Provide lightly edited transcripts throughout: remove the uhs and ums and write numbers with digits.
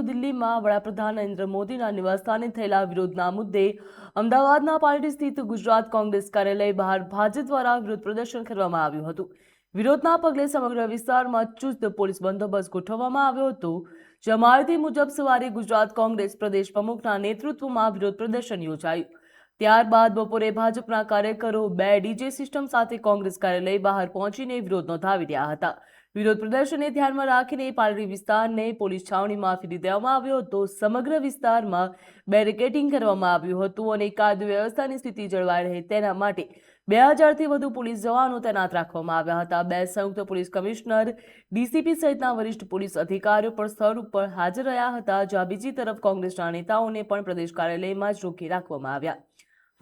તો દિલ્હીમાં વડાપ્રધાન નરેન્દ્ર મોદીના નિવાસસ્થાને થયેલા વિરોધના મુદ્દે અમદાવાદના પાર્ટી સ્થિત ગુજરાત કોંગ્રેસ કાર્યાલય બહાર ભાજપ દ્વારા વિરોધ પ્રદર્શન કરવામાં આવ્યું હતું। વિરોધના પગલે સમગ્ર વિસ્તારમાં ચુસ્ત પોલીસ બંદોબસ્ત ગોઠવવામાં આવ્યો હતો। જ્યાં માહિતી મુજબ સવારે ગુજરાત કોંગ્રેસ પ્રદેશ પ્રમુખના નેતૃત્વમાં વિરોધ પ્રદર્શન યોજાયું। ત્યારબાદ બપોરે ભાજપના કાર્યકરો 2 ડીજે સિસ્ટમ સાથે કોંગ્રેસ કાર્યાલય બહાર પહોંચીને વિરોધ નોંધાવી રહ્યા હતા। વિરોધ પ્રદર્શનને ધ્યાનમાં રાખીને પાલડી વિસ્તારને પોલીસ છાવણીમાં ફેરવી દેવામાં આવ્યો હતો। સમગ્ર વિસ્તારમાં બેરિકેડિંગ કરવામાં આવ્યું હતું અને કાયદો વ્યવસ્થાની સ્થિતિ જળવાઈ રહે તેના માટે 2000થી વધુ પોલીસ જવાનો તૈનાત રાખવામાં આવ્યા હતા। 2 સંયુક્ત પોલીસ કમિશનર, ડીસીપી સહિતના વરિષ્ઠ પોલીસ અધિકારીઓ પણ સ્થળ ઉપર હાજર રહ્યા હતા। જ્યાં બીજી તરફ કોંગ્રેસના નેતાઓને પણ પ્રદેશ કાર્યાલયમાં જ રોકી રાખવામાં આવ્યા।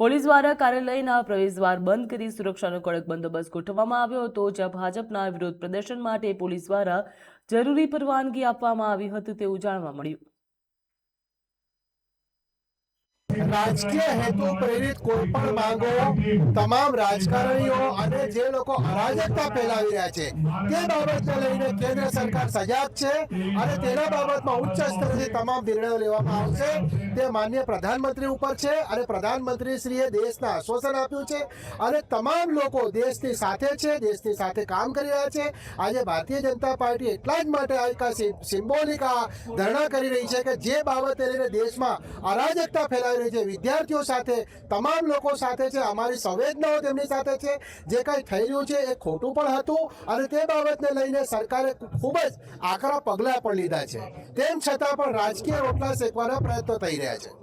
પોલીસ દ્વારા કાર્યાલયના પ્રવેશદ્વાર બંધ કરી સુરક્ષાનો કડક બંદોબસ્ત ગોઠવવામાં આવ્યો હતો। જ્યાં ભાજપના વિરોધ પ્રદર્શન માટે પોલીસ દ્વારા જરૂરી પરવાનગી આપવામાં આવી હતી તેવું જાણવા મળ્યું। राजकीय हेतु प्रेरित कोईपण मांगो तमाम राजकारणीओ अने जे लोको अराजकता फैलावी रह्या छे ते बाबतने लईने केंद्र सरकार सजाग छे अने तेना बाबतमां उच्च स्तरेथी तमाम निर्णयो लेवामां आवशे। ते माननीय प्रधानमंत्री उपर छे अने प्रधानमंत्रीश्रीए देशने आश्वासन आप्युं छे अने तमाम लोको देशनी साथे छे, देशनी साथे काम करी रह्या छे। आजे भारतीय जनता पार्टी एटला ज माटे आ सिम्बोलिक धरણા કરી રહી છે કે જે બાબતે લઈને દેશમાં અરાજકતા ફેલાવી રહી છે, વિદ્યાર્થીઓ સાથે તમામ લોકો સાથે છે, અમારી સંવેદનાઓ તેમની સાથે છે। જે કંઈ થઈ રહ્યું છે એ ખોટું પણ હતું અને તે બાબતને લઈને સરકારે ખૂબ જ આકરા પગલાં પણ લીધા છે। તેમ છતાં પણ રાજકીય રોટલા શેકવાના પ્રયત્નો થઈ રહ્યા છે।